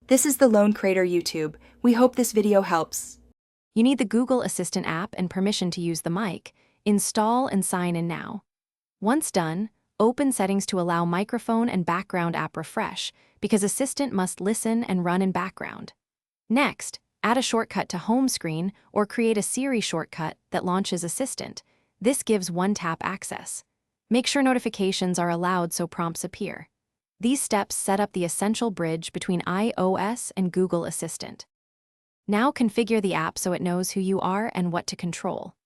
This is the Lone Creator YouTube. We hope this video helps. You need the Google Assistant app and permission to use the mic. Install and sign in now. Once done, open settings to allow microphone and background app refresh, because Assistant must listen and run in background. Next, add a shortcut to home screen or create a Siri shortcut that launches Assistant. This gives one-tap access. Make sure notifications are allowed so prompts appear. These steps set up the essential bridge between iOS and Google Assistant. Now configure the app so it knows who you are and what to control.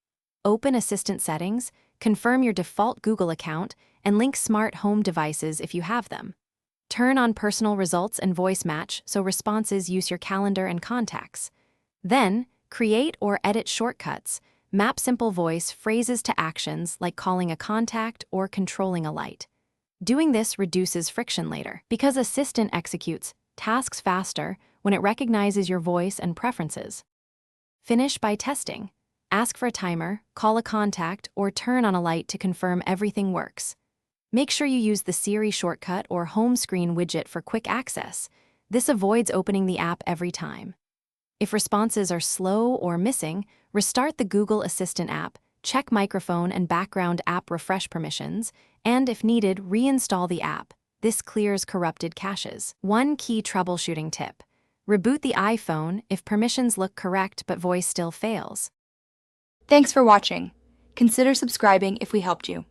Open Assistant settings, confirm your default Google account, and link smart home devices if you have them. Turn on personal results and voice match so responses use your calendar and contacts. Then, create or edit shortcuts. Map simple voice phrases to actions like calling a contact or controlling a light. Doing this reduces friction later, because Assistant executes tasks faster when it recognizes your voice and preferences. Finish by testing. Ask for a timer, call a contact, or turn on a light to confirm everything works. Make sure you use the Siri shortcut or home screen widget for quick access. This avoids opening the app every time. If responses are slow or missing, restart the Google Assistant app, check microphone and background app refresh permissions, and if needed, reinstall the app. This clears corrupted caches. One key troubleshooting tip: reboot the iPhone if permissions look correct but voice still fails. Thanks for watching. Consider subscribing if we helped you.